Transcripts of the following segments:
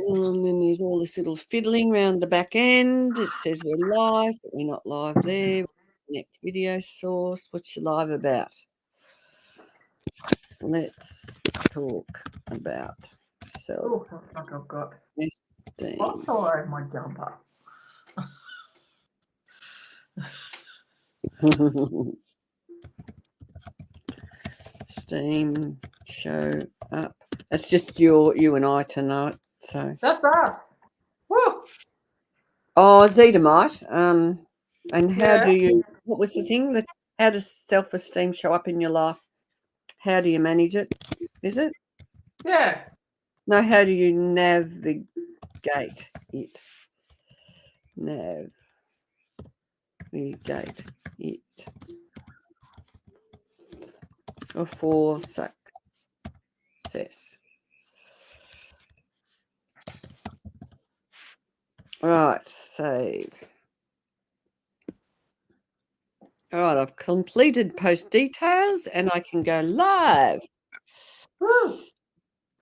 And then there's all this little fiddling around the back end. It says we're live, but we're not live there. Next video source. What's you live about? Let's talk about Oh, looks like I've got self-esteem. hot all over my jumper. Steam show up. It's just you and I tonight. So Just us. Woo! oh, Zetamite. And how Yeah. do you? What was the thing? How does self-esteem show up in your life? How do you manage it? Is it? Yeah. No, how do you navigate it? Navigate it. Or for success. Right, save. All right, I've completed post details and I can go live. Woo!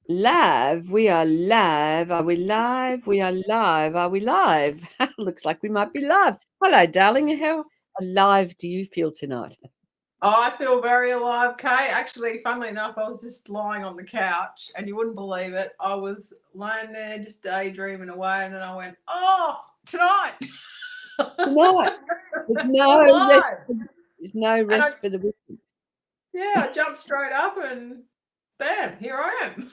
Live, we are live. Are we live? We are live. Are we live? Looks like we might be live. Hello, darling. How alive do you feel tonight? I feel very alive, Kay. Actually, funnily enough, I was just lying on the couch and you wouldn't believe it. I was lying there just daydreaming away and then I went, oh, tonight. Tonight. There's no I'm rest. live. There's no And rest for the wicked. I jumped straight up and bam, here I am.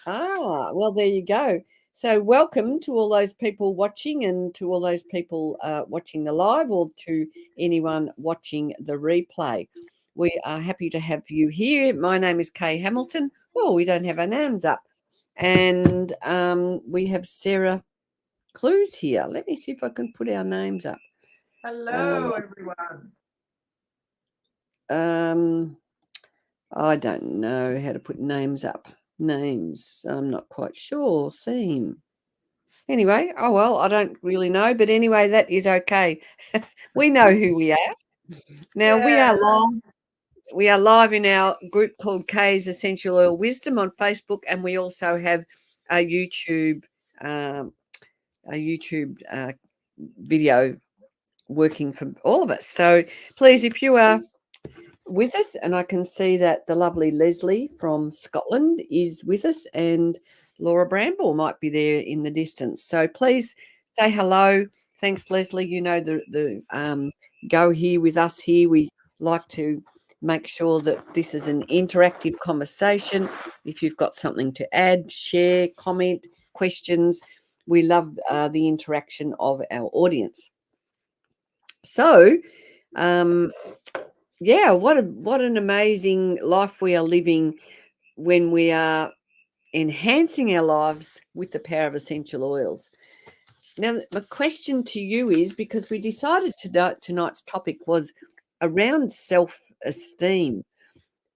Well, there you go. So, welcome to all those people watching and to all those people watching the live or to anyone watching the replay. We are happy to have you here. My name is Kay Hamilton. Oh, we don't have our names up. And we have Sarah Clues here. Let me see if I can put our names up. Hello, everyone. I don't know how to put names up. Names, I'm not quite sure. Theme. Anyway, oh well, I don't really know, but anyway, that is okay. We know who we are. Now we are Yeah. live. We are live in our group called Kay's Essential Oil Wisdom on Facebook, and we also have a YouTube, um, video working for all of us. So please, if you are with us, and I can see that the lovely Leslie from Scotland is with us, and Laura Bramble might be there in the distance. So please say hello. Thanks, Leslie. You know the go here with us here. We like to make sure that this is an interactive conversation. If you've got something to add, share, comment, questions, we love the interaction of our audience. So, um, yeah, what an amazing life we are living when we are enhancing our lives with the power of essential oils. Now, my question to you is, because we decided tonight's topic was around self-esteem.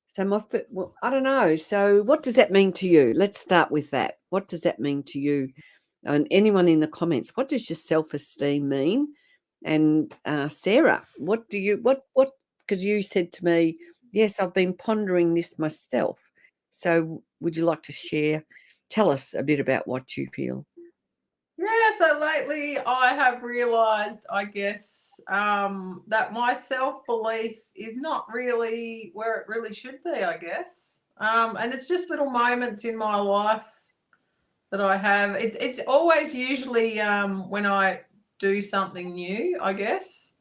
So well, I don't know. So what does that mean to you? Let's start with that. What does that mean to you? And anyone in the comments, what does your self-esteem mean? And Sarah, what do you what? Because you said to me, yes, I've been pondering this myself. So would you like to share? Tell us a bit about what you feel. Yeah, so lately I have realized, I guess, that my self belief is not really where it really should be, I guess. And it's just little moments in my life that I have. It's always usually when I do something new, I guess,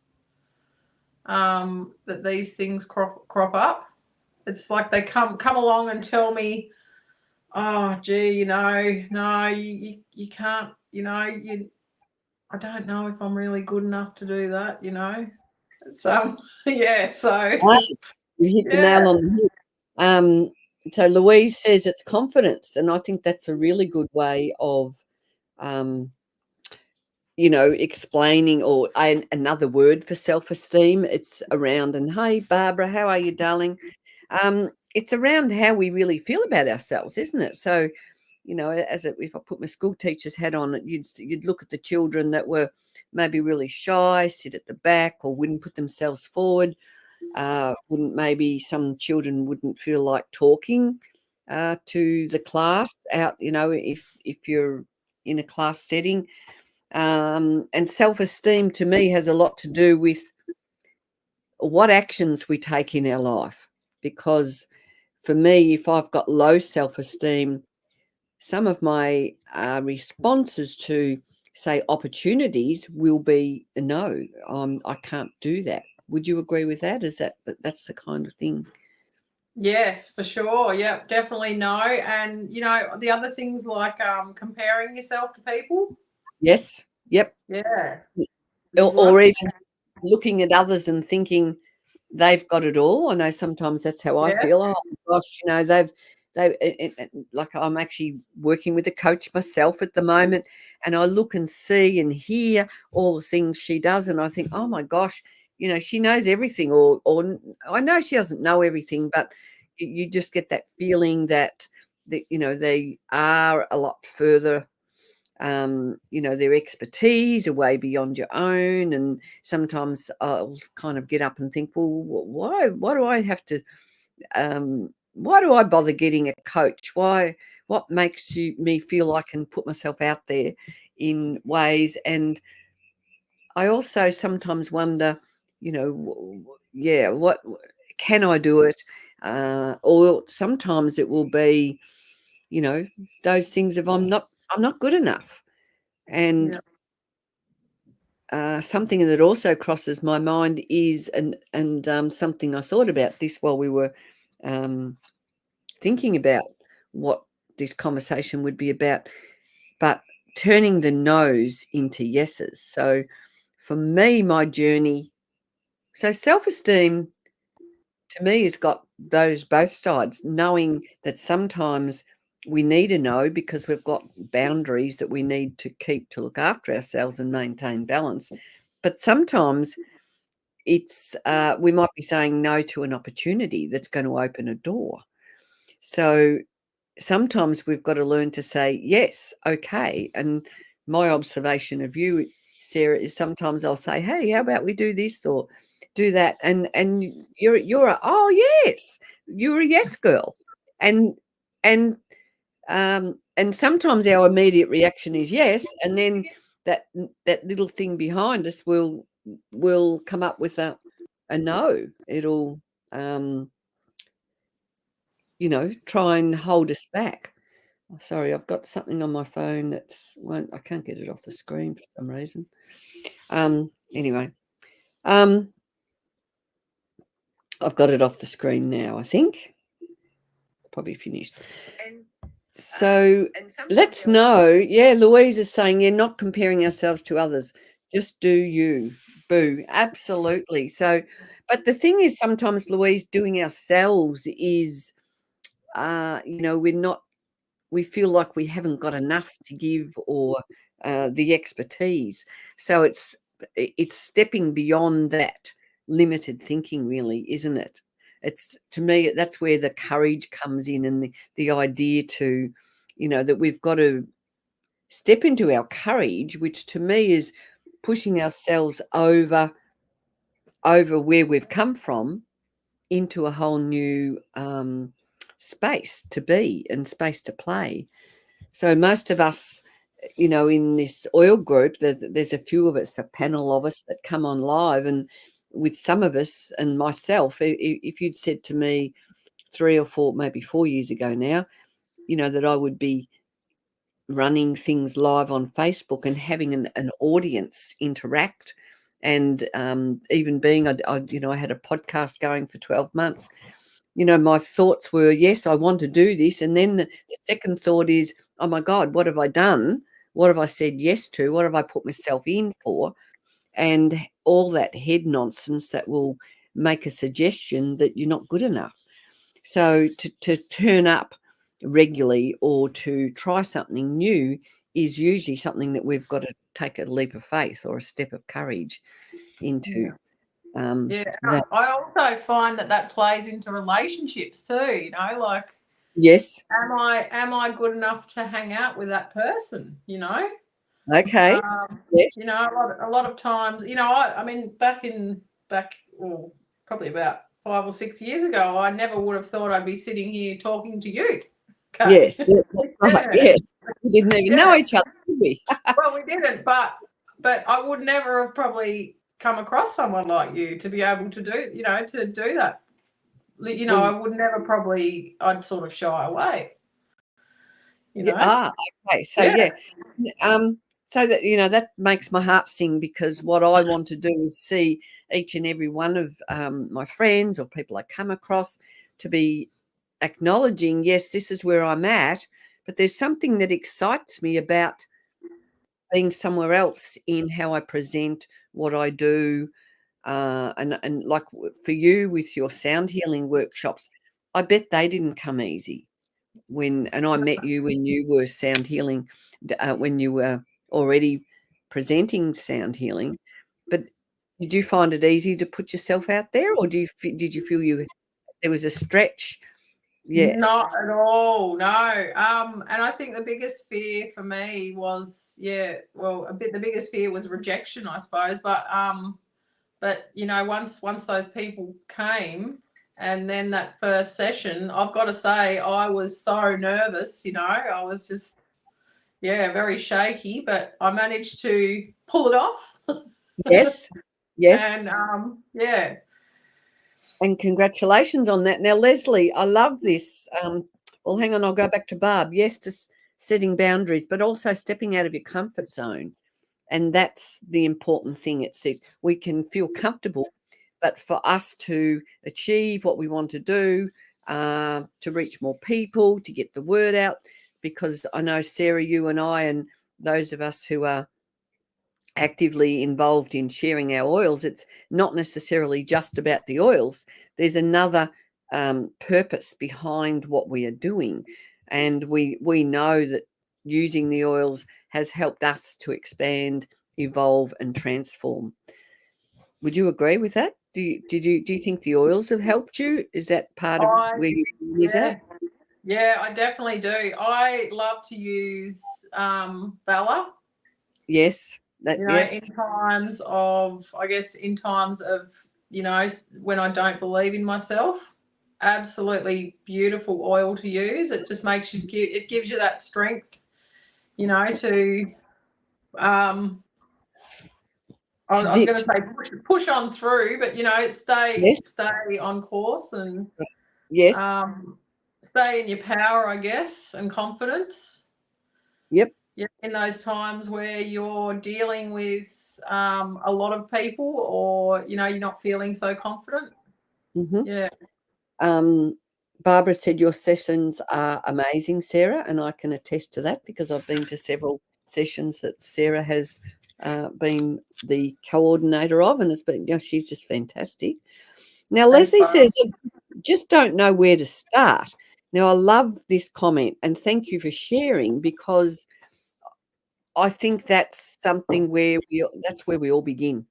that these things crop up. It's like they come along and tell me, oh, gee, no, you can't, I don't know if I'm really good enough to do that. So, yeah, so, Ah, you hit the nail yeah, on the head. Um, so Louise says it's confidence, and I think that's a really good way of um, explaining or another word for self-esteem. It's around, and hey, Barbara, how are you, darling? It's around how we really feel about ourselves, isn't it? So, if I put my school teacher's hat on, you'd look at the children that were maybe really shy, sit at the back, or wouldn't put themselves forward. Wouldn't maybe some children wouldn't feel like talking. to the class out, if you're in a class setting. And self-esteem to me has a lot to do with what actions we take in our life. Because for me, if I've got low self-esteem, some of my responses to, say, opportunities will be no, I can't do that. Would you agree with that? Is that's the kind of thing? Yes, for sure. Yep, definitely no. And the other things like comparing yourself to people. Yes. Yep. Yeah. Or One. even looking at others and thinking they've got it all. I know sometimes that's how I Yeah. feel. Oh gosh, like I'm actually working with a coach myself at the moment, and I look and see and hear all the things she does, and I think, oh my gosh, she knows everything, or I know she doesn't know everything, but you just get that feeling that they are a lot further. Their expertise are way beyond your own. And sometimes I'll kind of get up and think, well, why do I have to, why do I bother getting a coach? What makes me feel I can put myself out there in ways? And I also sometimes wonder, yeah, what can I do it? Or sometimes it will be, those things of I'm not good enough. And Yeah. something that also crosses my mind is, and something I thought about this while we were thinking about what this conversation would be about, but turning the no's into yeses. So for me, my journey, so self-esteem to me has got those both sides, knowing that sometimes we need a no because we've got boundaries that we need to keep to look after ourselves and maintain balance. But sometimes it's we might be saying no to an opportunity that's going to open a door. So sometimes we've got to learn to say yes, okay. And my observation of you, Sarah, is sometimes I'll say, hey, how about we do this or do that? And you're a, oh yes, you're a yes girl. And and um and sometimes our immediate reaction is yes, and then that that little thing behind us will come up with a no. It'll try and hold us back. Oh, sorry, I've got something on my phone I can't get it off the screen for some reason. Anyway, um, I've got it off the screen now. I think it's probably finished. So let's know. Yeah, Louise is saying, yeah, not comparing ourselves to others. Just do you. Boo. Absolutely. So, but the thing is, sometimes, Louise, doing ourselves is, we're not, we feel like we haven't got enough to give, or the expertise. So it's stepping beyond that limited thinking, really, isn't it? It's, to me, that's where the courage comes in, and the idea to, that we've got to step into our courage, which to me is pushing ourselves over where we've come from into a whole new space to be and space to play. So most of us, in this oil group, there's a few of us, a panel of us that come on live, and with some of us and myself, if you'd said to me 3 or 4, maybe 4 years ago now, that I would be running things live on Facebook and having an audience interact, and even being, I had a podcast going for 12 months. My thoughts were, yes, I want to do this. And then the second thought is, oh my God, what have I done? What have I said yes to? What have I put myself in for? And all that head nonsense that will make a suggestion that you're not good enough. So to turn up regularly or to try something new is usually something that we've got to take a leap of faith or a step of courage into. Yeah. Yeah. That. I also find that plays into relationships too. Like, Yes. am I good enough to hang out with that person? Okay. Yes. A lot of times, I mean, well, probably about 5 or 6 years ago, I never would have thought I'd be sitting here talking to you. Okay. Yes, that's right. Yeah. Yes, we didn't even know Yeah. each other, did we? Well, we didn't, but I would never have probably come across someone like you to be able to do, to do that. I Well, would never probably. I'd sort of shy away. You yeah, know. okay. So Yeah. yeah, so that that makes my heart sing, because what I want to do is see each and every one of my friends or people I come across to be acknowledging, yes, this is where I'm at, but there's something that excites me about being somewhere else in how I present what I do. And like for you with your sound healing workshops, I bet they didn't come easy. And I met you when you were sound healing, when you were already presenting sound healing. But did you find it easy to put yourself out there, or did you feel there was a stretch? Yes. Not at all, no. And I think the biggest fear for me was, the biggest fear was rejection, I suppose. But once those people came, and then that first session, I've got to say, I was so nervous. I was just, very shaky, but I managed to pull it off. Yes. Yes. And yeah. And congratulations on that. Now, Leslie, I love this. Well, hang on, I'll go back to Barb. Yes, to setting boundaries, but also stepping out of your comfort zone. And that's the important thing. It says we can feel comfortable, but for us to achieve what we want to do, to reach more people, to get the word out, because I know, Sarah, you and I, and those of us who are actively involved in sharing our oils, it's not necessarily just about the oils. There's another purpose behind what we are doing, and we know that using the oils has helped us to expand, evolve, and transform. Would you agree with that? Do you think the oils have helped you? Is that part of I where you is Yeah. that? Yeah, I definitely do. I love to use Valor. Yes, that In yes. times of, I guess, when I don't believe in myself. Absolutely beautiful oil to use. It just it gives you that strength, to, I was going to say push on through, but, Yes, stay on course, and yes, um, stay in your power, I guess, and confidence. yep. Yeah, in those times where you're dealing with a lot of people, or you're not feeling so confident. Mm-hmm. Yeah. Barbara said your sessions are amazing, Sarah, and I can attest to that because I've been to several sessions that Sarah has been the coordinator of, and she's just fantastic. Now, Thanks, Leslie Barb. says, just don't know where to start. Now, I love this comment, and thank you for sharing, because I think that's something that's where we all begin.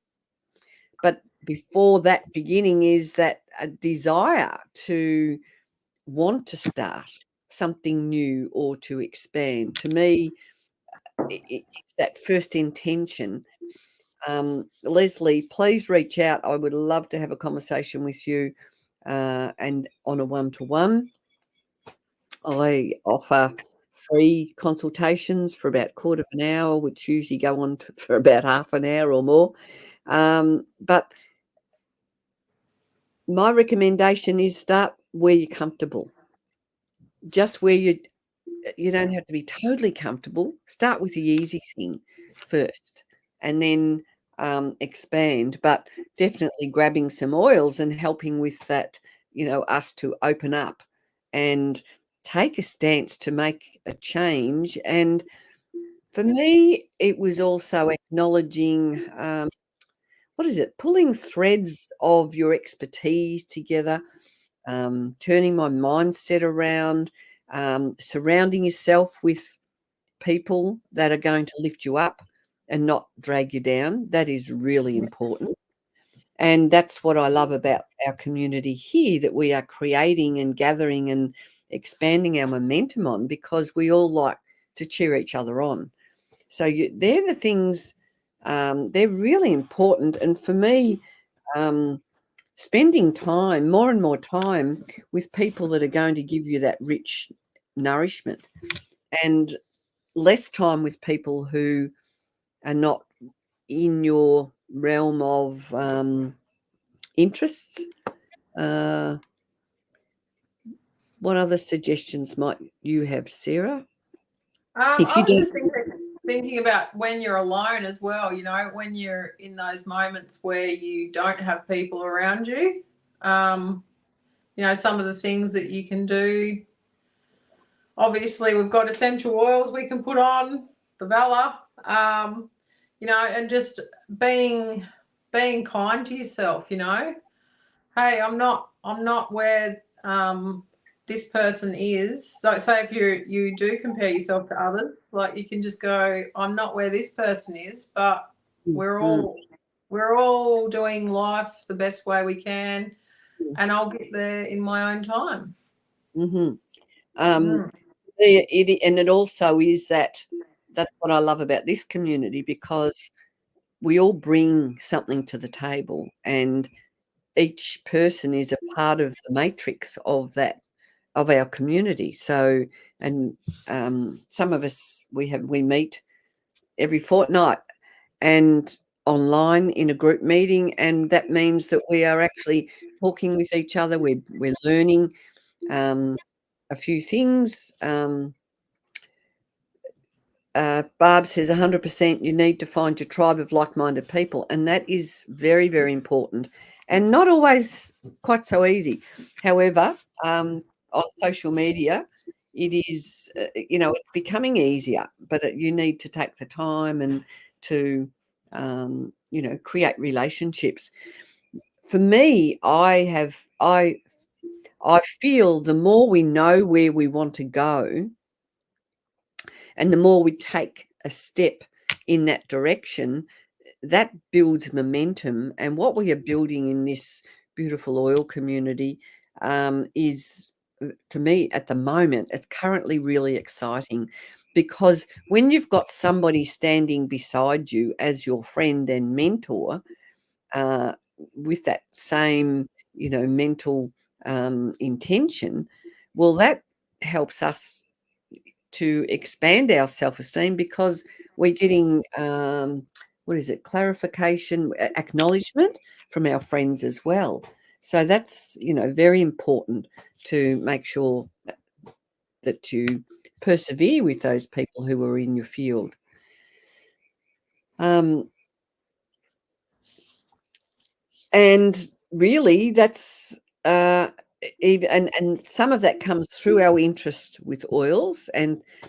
But before that beginning is that a desire to want to start something new or to expand. To me, it's that first intention. Leslie, please reach out. I would love to have a conversation with you, and on a one-to-one. I offer free consultations for about quarter of an hour, which usually go on for about half an hour or more. But my recommendation is start where you're comfortable, just where you don't have to be totally comfortable. Start with the easy thing first, and then expand. But definitely grabbing some oils and helping with that, us to open up and take a stance to make a change. And for me, it was also acknowledging, what is it, pulling threads of your expertise together, turning my mindset around, surrounding yourself with people that are going to lift you up and not drag you down. That is really important. And that's what I love about our community here, that we are creating and gathering and expanding our momentum on, because we all like to cheer each other on. So they're the things, they're really important. And for me, spending time, more and more time, with people that are going to give you that rich nourishment, and less time with people who are not in your realm of interests. Uh, what other suggestions might you have, Sarah? If I you was don't, just thinking about when you're alone as well, you know, when you're in those moments where you don't have people around you. You know, some of the things that you can do. Obviously, we've got essential oils we can put on, the Vela, you know, and just being kind to yourself, you know. Hey, I'm not where this person is. Like, say if you do compare yourself to others, like you can just go, I'm not where this person is, but we're mm, all we're all doing life the best way we can, and I'll get there in my own time. mm-hmm. um, Mm. and it also is that's what I love about this community, because we all bring something to the table, and each person is a part of the matrix of our community. So, and some of us we meet every fortnight and online in a group meeting, and that means that we are actually talking with each other. We're learning a few things. Barb says 100% you need to find your tribe of like-minded people, and that is very, very important, and not always quite so easy. However, on social media, it is, it's becoming easier, but you need to take the time and to, create relationships. For me, I feel the more we know where we want to go, and the more we take a step in that direction, that builds momentum. And what we are building in this beautiful oil community is, to me, at the moment, it's currently really exciting, because when you've got somebody standing beside you as your friend and mentor, uh, with that same, mental intention, well, that helps us to expand our self-esteem, because we're getting what is it, clarification, acknowledgement from our friends as well. So that's, very important, to make sure that you persevere with those people who are in your field. um, and really, that's even, and some of that comes through our interest with oils,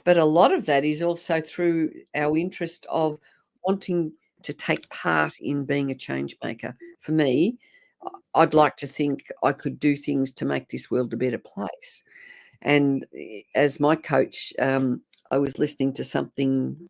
but a lot of that is also through our interest of wanting to take part in being a change maker. For me, I'd like to think I could do things to make this world a better place. And as my coach, I was listening to something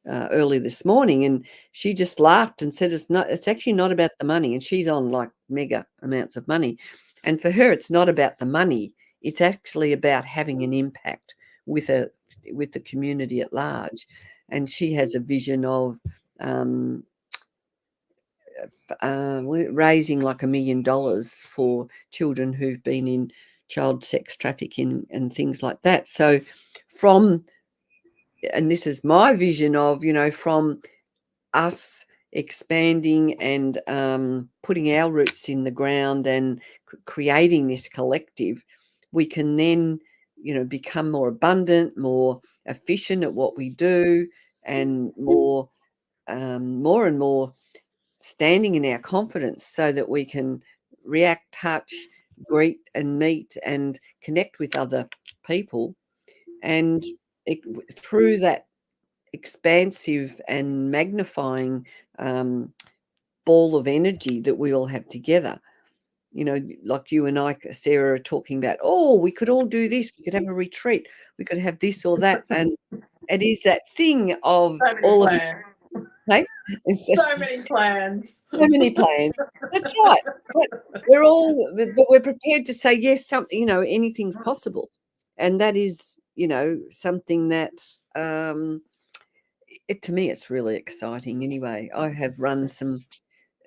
early this morning, and she just laughed and said, it's actually not about the money. And she's on like mega amounts of money, and for her it's not about the money, it's actually about having an impact with the community at large. And she has a vision of um, raising like $1 million for children who've been in child sex trafficking and things like that. So from and this is my vision of, from us expanding and putting our roots in the ground and creating this collective, we can then, become more abundant, more efficient at what we do, and more and more standing in our confidence, so that we can react, touch, greet, and meet and connect with other people. And it, through that expansive and magnifying um, ball of energy that we all have together. Like you and I, Sarah, are talking about, oh, we could all do this. We could have a retreat. We could have this or that. And it is that thing of So many all of us. plans. Hey? It's just So many plans. so many plans. That's right. But we're prepared to say yes, something, anything's possible. And that is, something that to me, it's really exciting. Anyway, I have run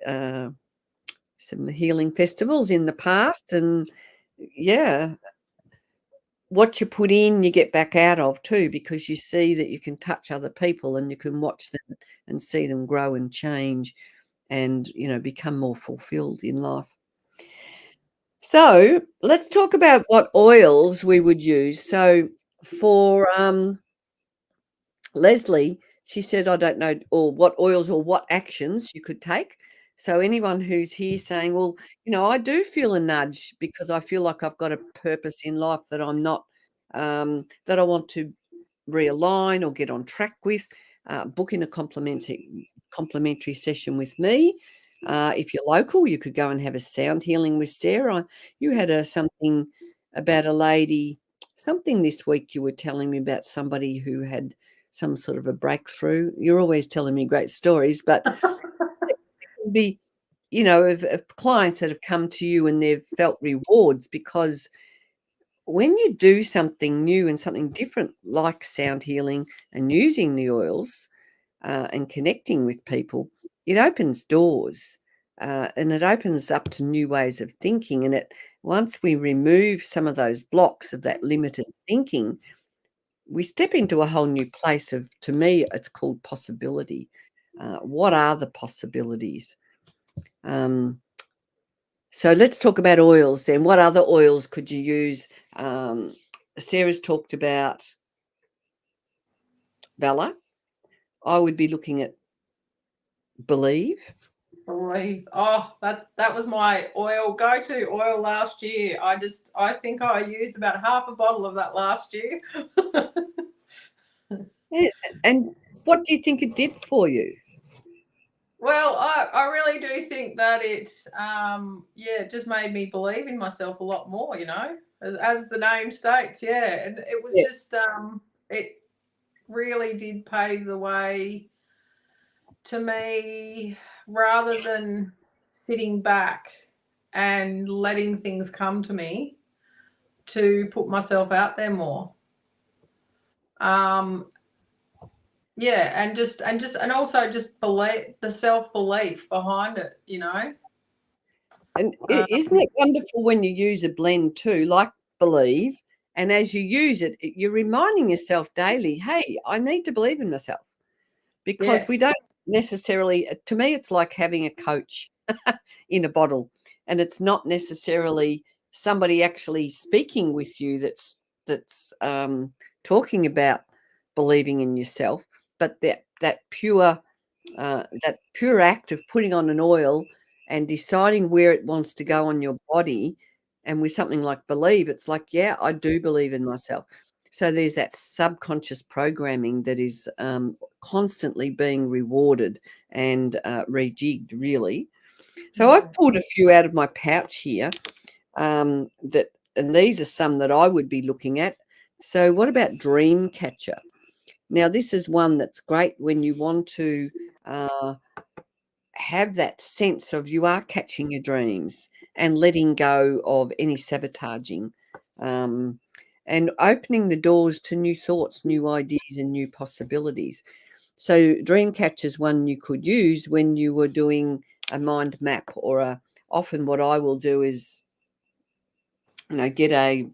uh, some healing festivals in the past, and yeah, what you put in, you get back out of too, because you see that you can touch other people and you can watch them and see them grow and change and, become more fulfilled in life. So let's talk about what oils we would use. So for Leslie, she said, I don't know, or what oils or what actions you could take. So anyone who's here saying, well, I do feel a nudge because I feel like I've got a purpose in life that I'm not, that I want to realign or get on track with, book in a complimentary session with me. If you're local, you could go and have a sound healing with Sarah. You had something about a lady, something this week you were telling me about somebody who had some sort of a breakthrough. You're always telling me great stories, but it can be, of clients that have come to you and they've felt rewards, because when you do something new and something different, like sound healing and using the oils and connecting with people, it opens doors and it opens up to new ways of thinking. And once we remove some of those blocks of that limited thinking, we step into a whole new place of, to me, it's called possibility. What are the possibilities? So let's talk about oils then. What other oils could you use? Sarah's talked about Bella. I would be looking at Believe. Oh, that was my go-to oil last year. I think I used about half a bottle of that last year. Yeah. And what do you think it did for you? Well, I really do think that it just made me believe in myself a lot more, as the name states. Yeah. And it was just it really did pave the way to me, rather than sitting back and letting things come to me, to put myself out there more. Um, yeah, and also just believe, the self-belief behind it, And um, isn't it wonderful when you use a blend too, like Believe, and as you use it, you're reminding yourself daily, hey, I need to believe in myself, because we yes. don't necessarily, to me, it's like having a coach in a bottle, and it's not necessarily somebody actually speaking with you that's talking about believing in yourself, but that pure act of putting on an oil and deciding where it wants to go on your body. And with something like Believe, it's like, yeah, I do believe in myself. So there's that subconscious programming that is constantly being rewarded and rejigged, really. So I've pulled a few out of my pouch here, and these are some that I would be looking at. So what about Dream Catcher? Now, this is one that's great when you want to uh, have that sense of you are catching your dreams and letting go of any sabotaging, um, and opening the doors to new thoughts, new ideas, and new possibilities. So, Dreamcatcher is one you could use when you were doing a mind map, or often what I will do is, get a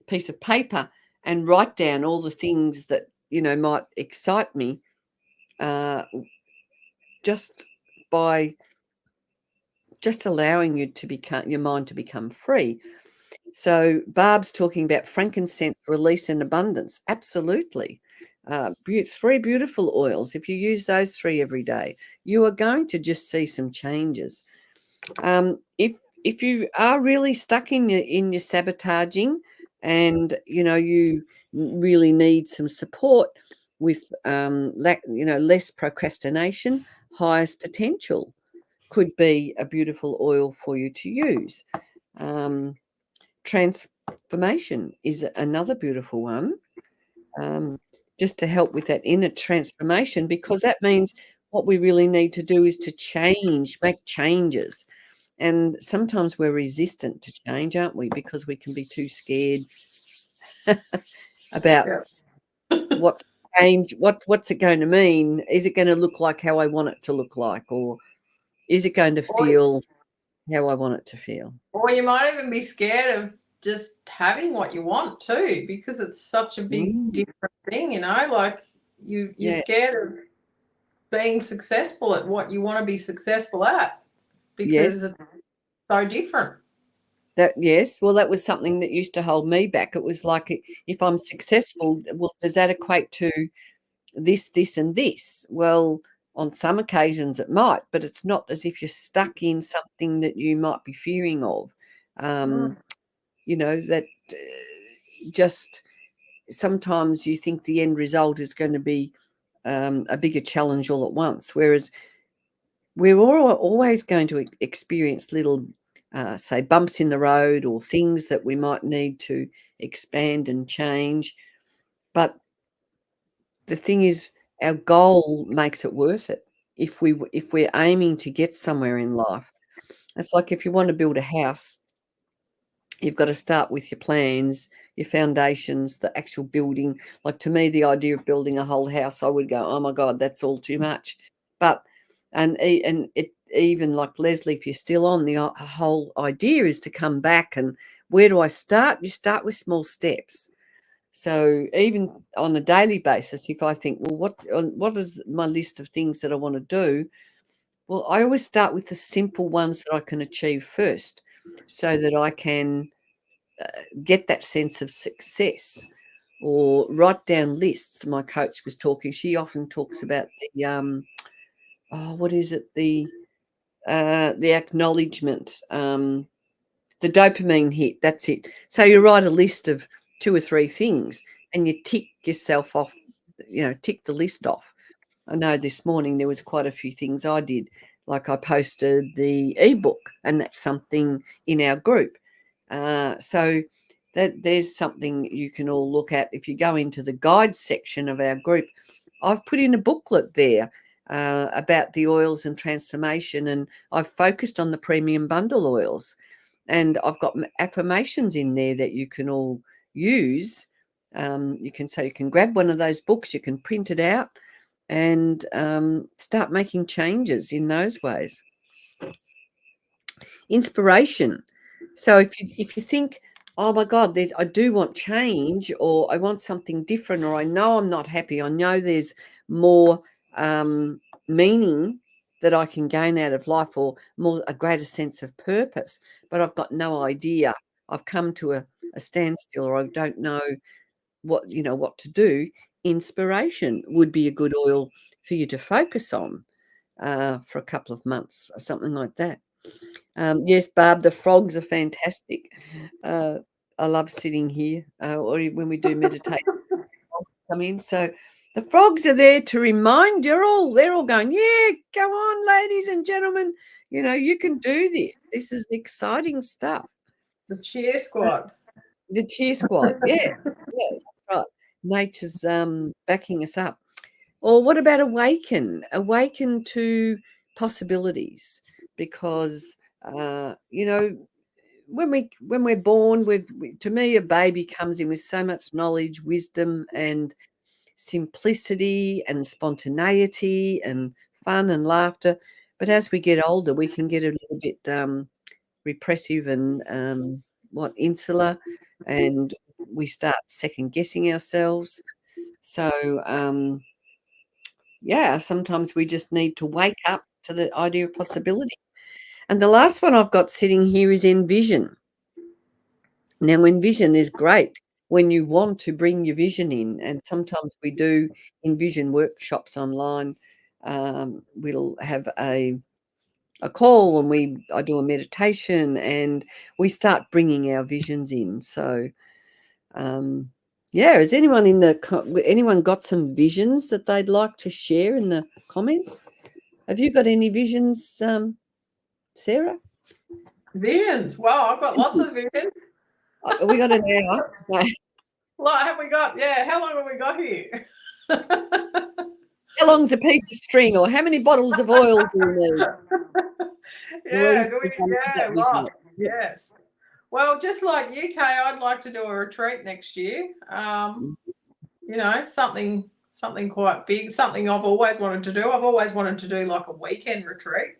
piece of paper and write down all the things that might excite me, uh, just by just allowing you to become your mind to become free. So Barb's talking about frankincense, release, and abundance. Absolutely. Three beautiful oils. If you use those three every day, you are going to just see some changes. If you are really stuck in your sabotaging, and you really need some support with less procrastination, highest potential could be a beautiful oil for you to use. Transformation is another beautiful one, just to help with that inner transformation, because that means what we really need to do is to change, make changes. And sometimes we're resistant to change, aren't we? Because we can be too scared about Yeah. what's change, what's it going to mean? Is it going to look like how I want it to look like, or is it going to or feel how I want it to feel? or you might even be scared of just having what you want too, because it's such a big Mm, different thing, you know, like you're yeah. scared of being successful at what you want to be successful at because Yes. it's so different. That yes. Well, that was something that used to hold me back. It was like if I'm successful, well, does that equate to this, this, and this? Well, on some occasions it might, but it's not as if you're stuck in something that you might be fearing of. Mm. Um, that just sometimes you think the end result is going to be a bigger challenge all at once, whereas we're always going to experience little, say, bumps in the road or things that we might need to expand and change. But the thing is, our goal makes it worth it. If we're aiming to get somewhere in life, it's like if you want to build a house, you've got to start with your plans, your foundations, the actual building. Like to me, the idea of building a whole house, I would go, oh my God, that's all too much. But and it even like Leslie, if you're still on, the whole idea is to come back and where do I start? You start with small steps. So even on a daily basis, if I think, well, what is my list of things that I want to do? Well, I always start with the simple ones that I can achieve first, so that I can get that sense of success, or write down lists. My coach was talking, she often talks about the what is it, the acknowledgement, the dopamine hit. That's it. So you write a list of two or three things and you tick yourself off, tick the list off. I know this morning there was quite a few things I did, like I posted the ebook, and that's something in our group. So that there's something you can all look at. If you go into the guide section of our group, I've put in a booklet there about the oils and transformation, and I've focused on the premium bundle oils, and I've got affirmations in there that you can all use. You can grab one of those books, you can print it out, and start making changes in those ways. Inspiration. So if you think, oh my God, I do want change, or I want something different, or I know I'm not happy, I know there's more meaning that I can gain out of life, or a greater sense of purpose, but I've got no idea. I've come to a standstill, or I don't know what to do. Inspiration would be a good oil for you to focus on for a couple of months, or something like that. Yes, Barb, the frogs are fantastic. Uh, I love sitting here, or when we do meditation, frogs come in. So the frogs are there to remind they're all going, yeah, go on, ladies and gentlemen. You can do this. This is exciting stuff. The cheer Uh, squad. the cheer squad, yeah, yeah, that's right. Nature's backing us up. Or what about awaken? Awaken to possibilities, because when we're born, to me, a baby comes in with so much knowledge, wisdom, and simplicity, and spontaneity, and fun and laughter. But as we get older, we can get a little bit repressive and insular, and we start second guessing ourselves. So yeah, sometimes we just need to wake up to the idea of possibility. And the last one I've got sitting here is envision. Now, envision is great when you want to bring your vision in, and sometimes we do envision workshops online. We'll have a call, and I do a meditation, and we start bringing our visions in. So, yeah, has anyone got some visions that they'd like to share in the comments? Have you got any visions, Sarah? Visions. Wow, I've got lots of visions. We got an hour. No. What have we got? Yeah, how long have we got here? How long's a piece of string, or how many bottles of oil do you need? Yeah, Louise says, I love yeah, that vision. lots. Yes. Well, just like UK, I'd like to do a retreat next year. Something quite big, something I've always wanted to do. I've always wanted to do like a weekend retreat.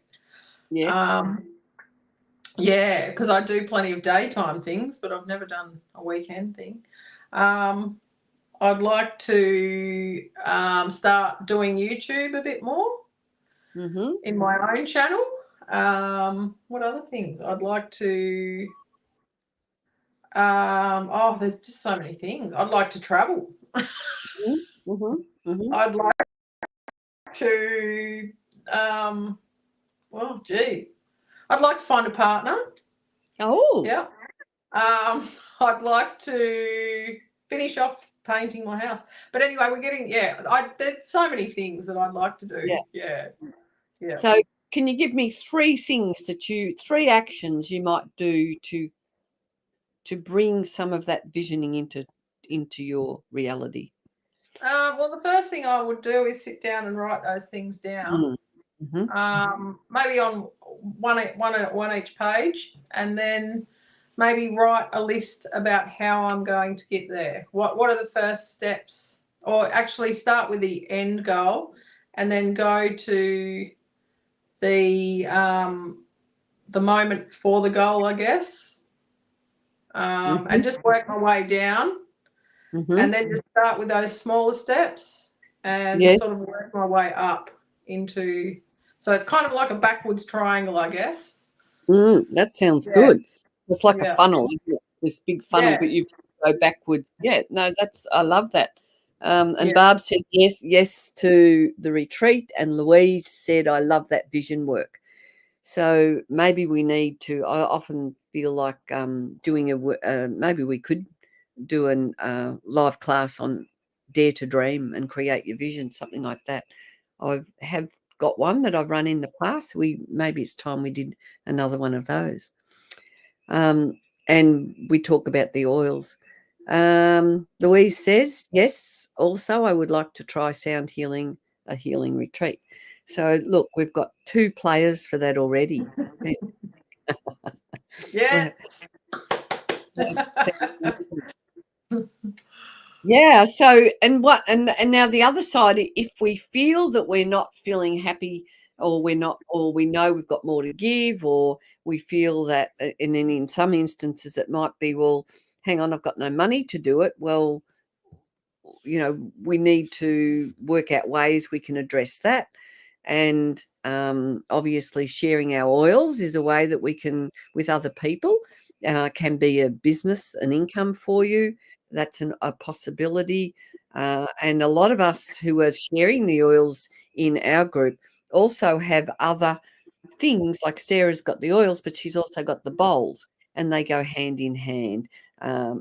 Yes. Um, Yeah, because I do plenty of daytime things, but I've never done a weekend thing. I'd like to start doing YouTube a bit more Mm-hmm. in my own channel. What other things? I'd like to. Oh, there's just so many things. I'd like to travel. Mm-hmm. Mm-hmm. I'd like to. Well, gee, I'd like to find a partner. Oh, Yeah. I'd like to finish off painting my house. But anyway, we're getting there's so many things that I'd like to yeah. do. Yeah. Yeah. So, can you give me three actions you might do to bring some of that visioning into your reality? Well, the first thing I would do is sit down and write those things down. Mm-hmm. Maybe on one each page, and then maybe write a list about how I'm going to get there. What are the first steps? Or actually start with the end goal, and then go to the moment for the goal, I guess, Mm-hmm. and just work my way down, Mm-hmm. and then just start with those smaller steps and sort Yes. of work my way up into. So it's kind of like a backwards triangle, I guess. That sounds Yeah, good. It's like a yeah, funnel, isn't it? This big funnel, yeah, but you go backwards. Yeah, no, I love that. And yeah. Barb said yes to the retreat, and Louise said, I love that vision work. So maybe we need to. I often feel like doing maybe we could do an live class on Dare to Dream and Create Your Vision, something like that. Have got one that I've run in the past. Maybe it's time we did another one of those. Um, and we talk about the oils. Louise says, yes, also I would like to try sound healing, a healing retreat. So look, we've got 2 players for that already. Yes. Yeah, so and now the other side, if we feel that we're not feeling happy, or we know we've got more to give, or we feel that, and then in some instances it might be, well, hang on, I've got no money to do it. Well, we need to work out ways we can address that. And obviously sharing our oils is a way that we can, with other people, can be a business, an income for you. That's a possibility. And a lot of us who are sharing the oils in our group also have other things, like Sarah's got the oils, but she's also got the bowls, and they go hand in hand.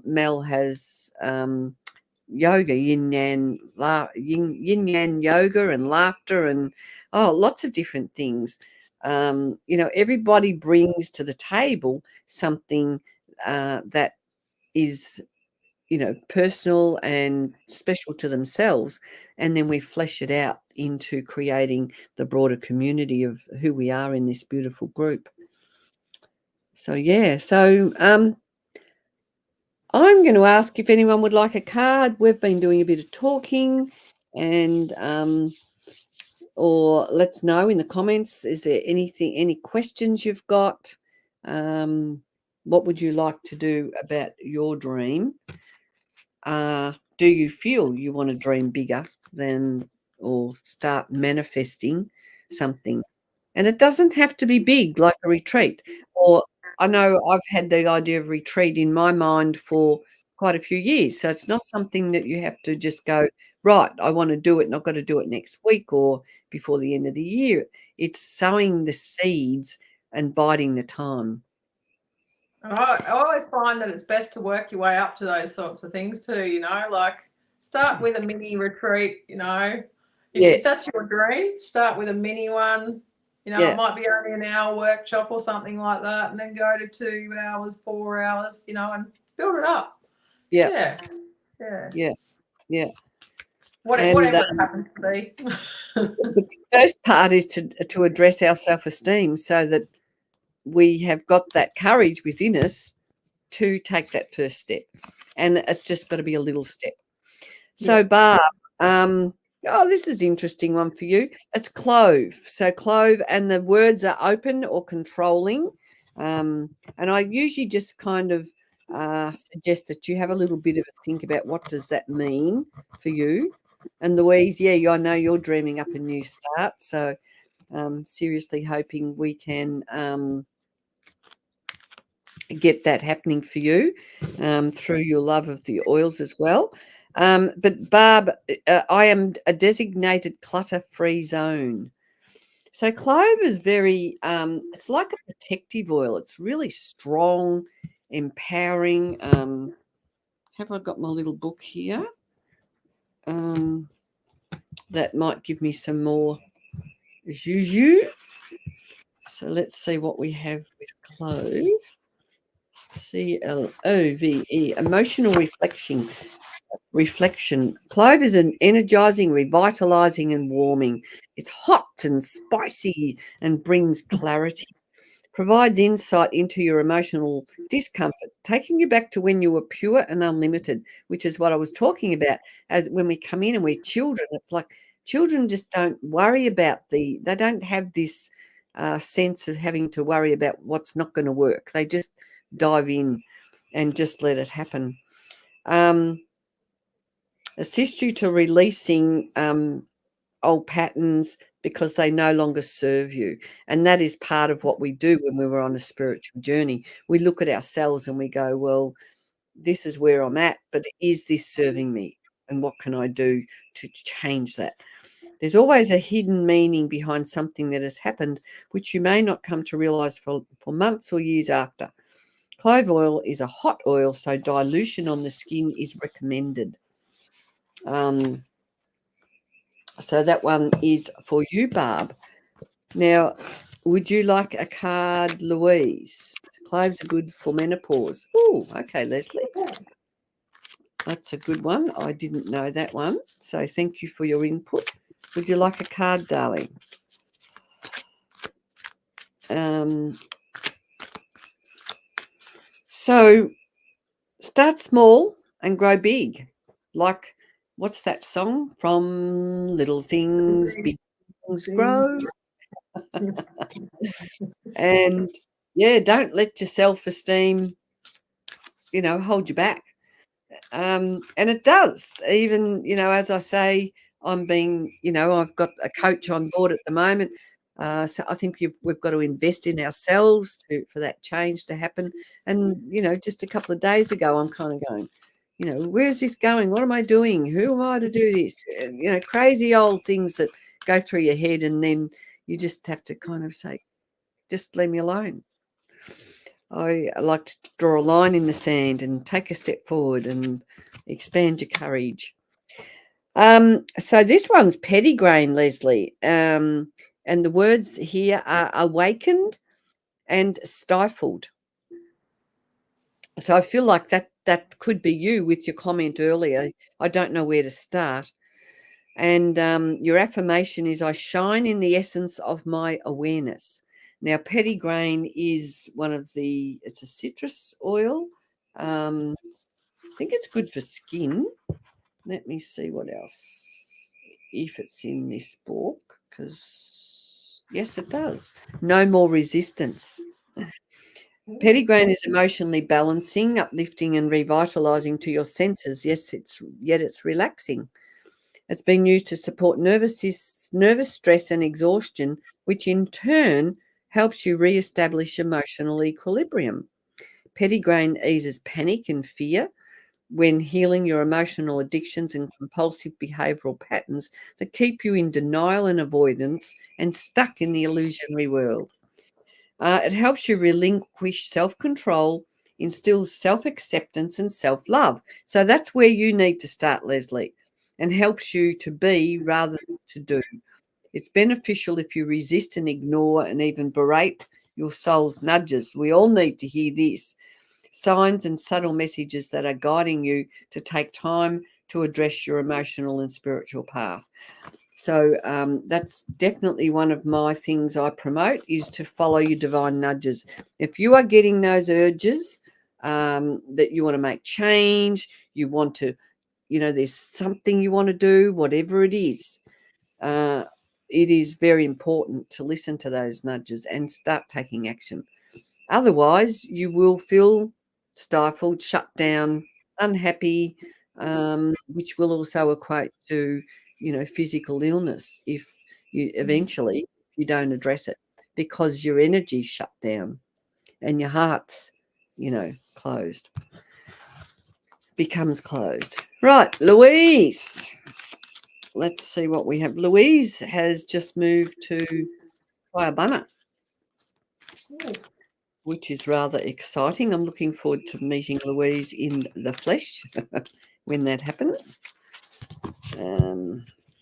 Mel has yoga, yin yang yoga, and laughter, and lots of different things. Everybody brings to the table something that is personal and special to themselves, and then we flesh it out into creating the broader community of who we are in this beautiful group. So I'm going to ask if anyone would like a card. We've been doing a bit of talking, and or let's know in the comments, is there any questions you've got? What would you like to do about your dream? Do you feel you want to dream bigger than, or start manifesting something? And it doesn't have to be big, like a retreat. Or I know I've had the idea of retreat in my mind for quite a few years. So it's not something that you have to just go, right, I want to do it and I've got to do it next week or before the end of the year. It's sowing the seeds and biding the time. I always find that it's best to work your way up to those sorts of things too, like start with a mini retreat, if that's Yes. your dream, start with a mini one. It Yeah. might be only an hour workshop or something like that, and then go to 2 hours, 4 hours, and build it up. Yeah. Yeah. Yeah. Yeah. Yeah. And Whatever it happens to be. the first part is to address our self-esteem, so that we have got that courage within us to take that first step. And it's just got to be a little step. So, Yeah. Barb, this is an interesting one for you. It's clove. So clove, and the words are open or controlling. And I usually just kind of suggest that you have a little bit of a think about what does that mean for you. And Louise, yeah, I know you're dreaming up a new start, so seriously hoping we can get that happening for you through your love of the oils as well. But Barb, I am a designated clutter-free zone. So clove is very, it's like a protective oil. It's really strong, empowering. Have I got my little book here? That might give me some more juju. So let's see what we have with clove. CLOVE, emotional reflection. Clove is an energizing, revitalizing, and warming. It's hot and spicy and brings clarity. Provides insight into your emotional discomfort, taking you back to when you were pure and unlimited, which is what I was talking about. As when we come in and we're children, it's like children just don't worry about they don't have this sense of having to worry about what's not going to work. They just dive in and just let it happen. Assist you to releasing old patterns because they no longer serve you. And that is part of what we do when we were on a spiritual journey. We look at ourselves and we go, well, this is where I'm at, but is this serving me? And what can I do to change that? There's always a hidden meaning behind something that has happened, which you may not come to realize for months or years after. Clove oil is a hot oil, so dilution on the skin is recommended. So that one is for you, Barb. Now, would you like a card, Louise? Cloves are good for menopause. Oh, okay, Leslie. That's a good one. I didn't know that one. So thank you for your input. Would you like a card, darling? So start small and grow big. Like, what's that song from Little Things, Big Things Grow? And yeah, don't let your self-esteem, hold you back. And it does. Even, as I say, I'm being, I've got a coach on board at the moment. So I think we've got to invest in ourselves for that change to happen. And, just a couple of days ago, I'm kind of going, where's this going? What am I doing? Who am I to do this? Crazy old things that go through your head. And then you just have to kind of say, just leave me alone. I like to draw a line in the sand and take a step forward and expand your courage. So this one's pettigrain, Leslie. And the words here are awakened and stifled. So I feel like that could be you with your comment earlier. I don't know where to start. And your affirmation is, I shine in the essence of my awareness. Now, pettigrain is it's a citrus oil. I think it's good for skin. Let me see what else, if it's in this book, because yes, it does. No more resistance. Pettigrain is emotionally balancing, uplifting, and revitalizing to your senses. Yes, it's relaxing. It's been used to support nervous stress and exhaustion, which in turn helps you re-establish emotional equilibrium. Pettigrain eases panic and fear when healing your emotional addictions and compulsive behavioral patterns that keep you in denial and avoidance and stuck in the illusionary world. It helps you relinquish self-control, instills self-acceptance and self-love. So that's where you need to start, Leslie, and helps you to be rather than to do. It's beneficial if you resist and ignore and even berate your soul's nudges. We all need to hear this. Signs and subtle messages that are guiding you to take time to address your emotional and spiritual path. So that's definitely one of my things I promote, is to follow your divine nudges. If you are getting those urges that you want to make change, you want to, there's something you want to do, whatever it is very important to listen to those nudges and start taking action. Otherwise, you will feel stifled, shut down, unhappy, which will also equate to, physical illness if you eventually you don't address it, because your energy's shut down and your heart's, closed, becomes closed. Right, Louise. Let's see what we have. Louise has just moved to Waiabunna, which is rather exciting. I'm looking forward to meeting Louise in the flesh when that happens.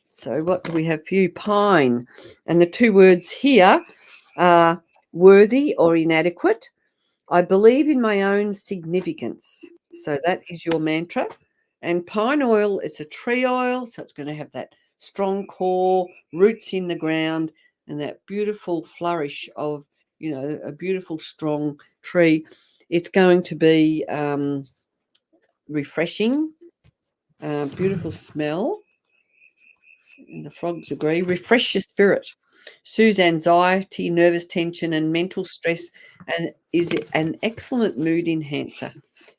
So what do we have for you? Pine. And the two words here are worthy or inadequate. I believe in my own significance. So that is your mantra. And pine oil is a tree oil, so it's going to have that strong core, roots in the ground, and that beautiful flourish of, a beautiful, strong tree. It's going to be refreshing, beautiful smell. And the frogs agree. Refresh your spirit. Soothes anxiety, nervous tension, and mental stress, and is an excellent mood enhancer.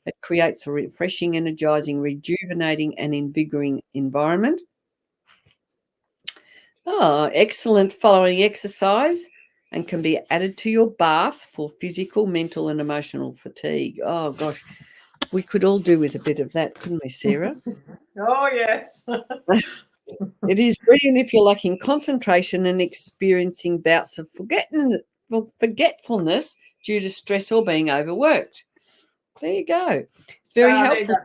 It creates a refreshing, energizing, rejuvenating, and invigorating environment. Oh, excellent following exercise, and can be added to your bath for physical, mental, and emotional fatigue. Oh, gosh. We could all do with a bit of that, couldn't we, Sarah? Oh, yes. It is brilliant if you're lacking concentration and experiencing bouts of forgetfulness due to stress or being overworked. There you go. It's very helpful.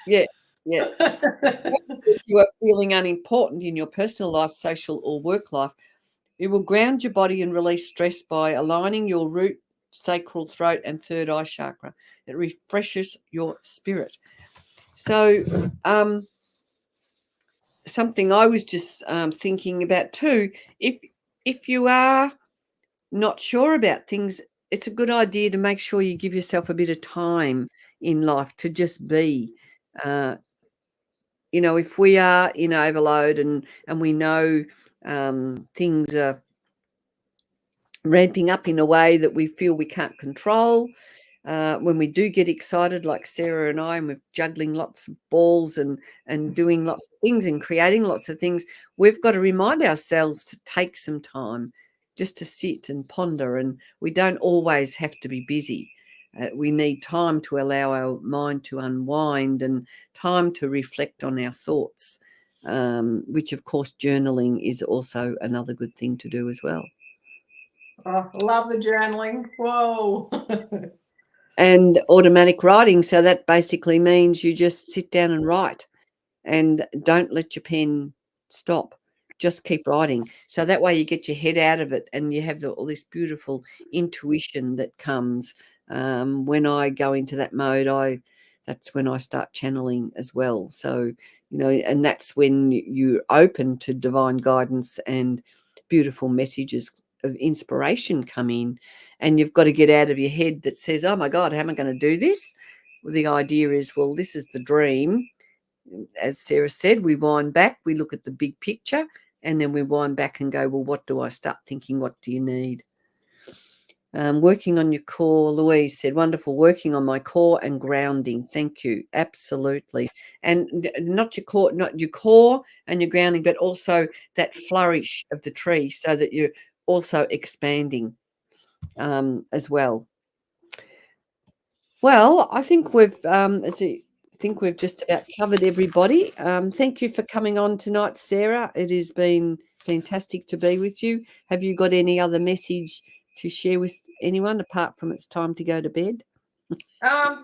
Yeah, yeah. If you are feeling unimportant in your personal life, social, or work life, it will ground your body and release stress by aligning your root, sacral, throat, and third eye chakra. It refreshes your spirit. So, something I was just thinking about too. If you are not sure about things, it's a good idea to make sure you give yourself a bit of time in life to just be. If we are in overload and we know things are ramping up in a way that we feel we can't control. When we do get excited, like Sarah and I, and we're juggling lots of balls and doing lots of things and creating lots of things, we've got to remind ourselves to take some time just to sit and ponder. And we don't always have to be busy. We need time to allow our mind to unwind and time to reflect on our thoughts, which, of course, journaling is also another good thing to do as well. Oh, love the journaling. Whoa. And automatic writing. So that basically means you just sit down and write and don't let your pen stop. Just keep writing. So that way you get your head out of it and you have all this beautiful intuition that comes. When I go into that mode, that's when I start channeling as well. So, and that's when you're open to divine guidance and beautiful messages of inspiration come in, and you've got to get out of your head that says, oh my God, how am I going to do this? Well, the idea is, well, this is the dream. As Sarah said, we wind back, we look at the big picture, and then we wind back and go, well, what do I start thinking? What do you need? Working on your core, Louise said, wonderful, working on my core and grounding. Thank you. Absolutely. And not your core and your grounding, but also that flourish of the tree so that you're also expanding as well. Well, I think we've just about covered everybody. Thank you for coming on tonight, Sarah. It has been fantastic to be with you. Have you got any other message to share with anyone apart from it's time to go to bed?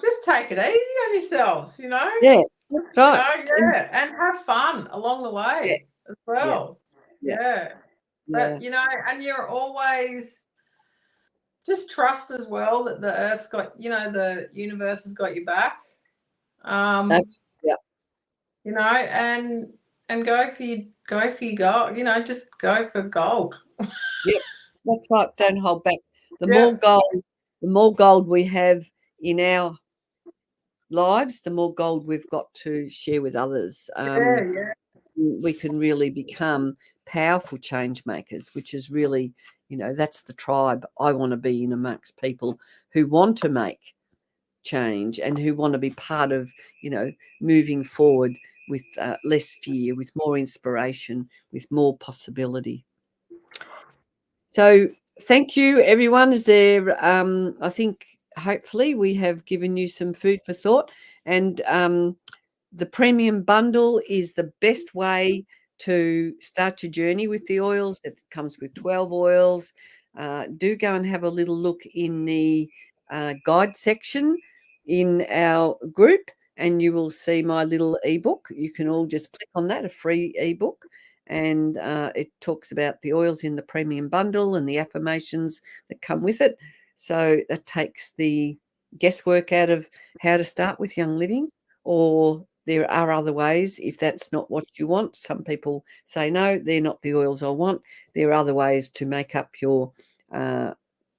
Just take it easy on yourselves, Yeah, that's right. And have fun along the way as well. Yeah. But and you're always just trust as well that the earth's got, the universe has got your back. And go for your gold, just go for gold. Yep, that's right. Don't hold back. The more gold we have in our lives, the more gold we've got to share with others. We can really become powerful change makers, which is really that's the tribe I want to be in, amongst people who want to make change and who want to be part of, moving forward with less fear, with more inspiration, with more possibility. So thank you, everyone. Is there, I think hopefully we have given you some food for thought, and the premium bundle is the best way to start your journey with the oils. It comes with 12 oils. Do go and have a little look in the guide section in our group, and you will see my little ebook. You can all just click on that, a free ebook, and it talks about the oils in the premium bundle and the affirmations that come with it. So that takes the guesswork out of how to start with Young Living. Or there are other ways if that's not what you want. Some people say, no, they're not the oils I want. There are other ways to make up your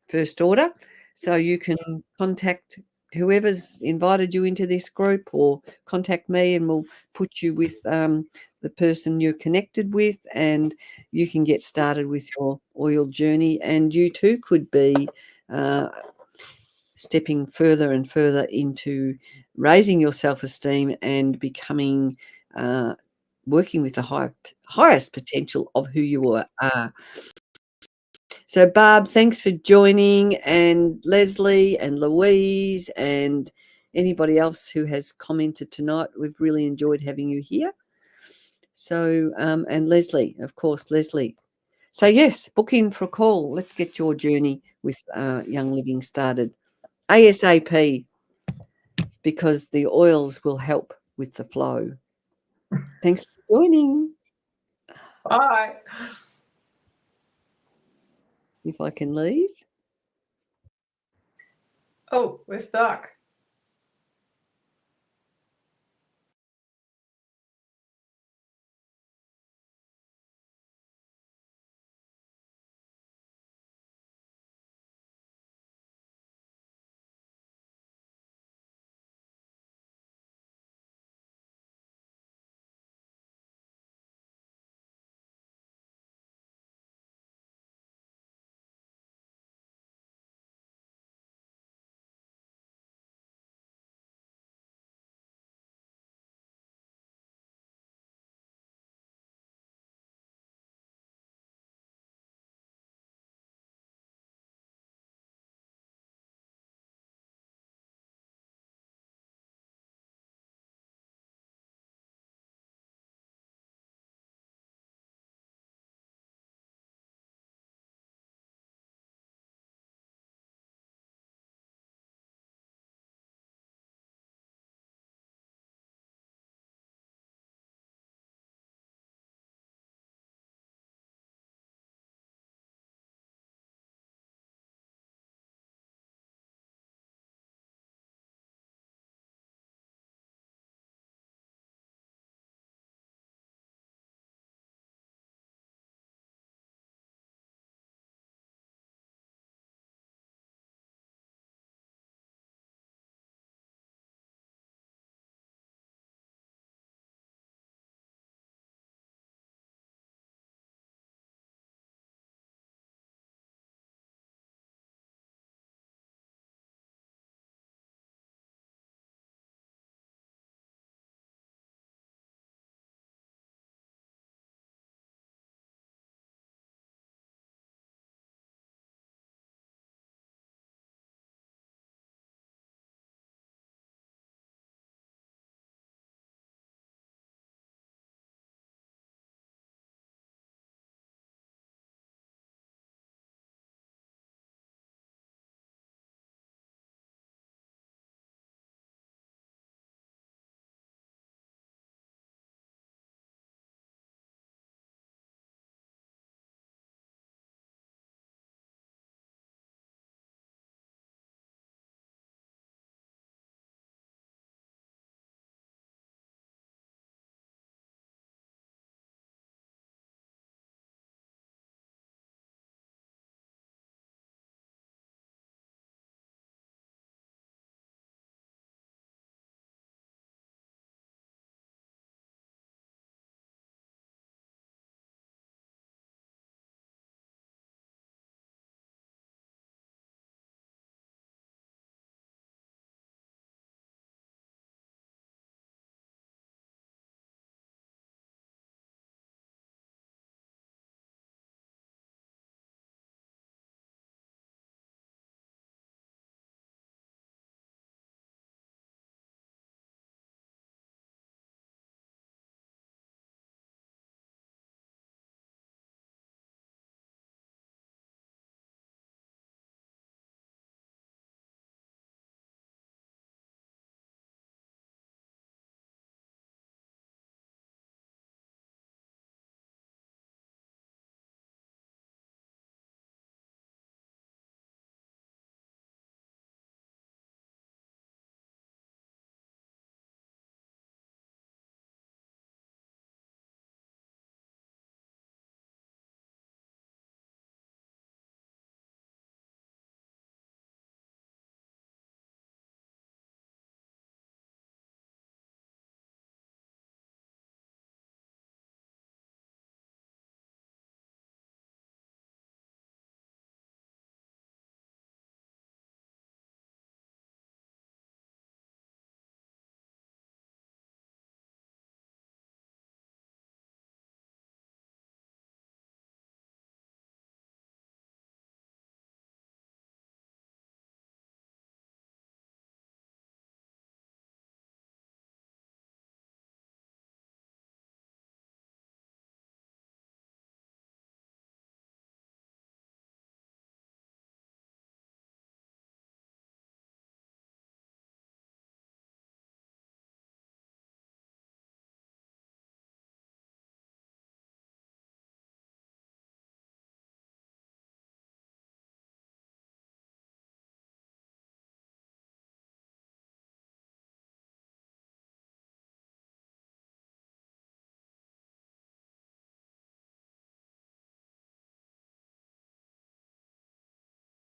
first order. So you can contact whoever's invited you into this group, or contact me, and we'll put you with the person you're connected with, and you can get started with your oil journey. And you too could be stepping further and further into raising your self-esteem and becoming working with the highest potential of who you are. So Barb, thanks for joining, and Leslie and Louise and anybody else who has commented tonight. We've really enjoyed having you here. So and Leslie, of course, Leslie. So yes, book in for a call. Let's get your journey with Young Living started ASAP, because the oils will help with the flow. Thanks for joining. Bye. If I can leave. Oh, we're stuck.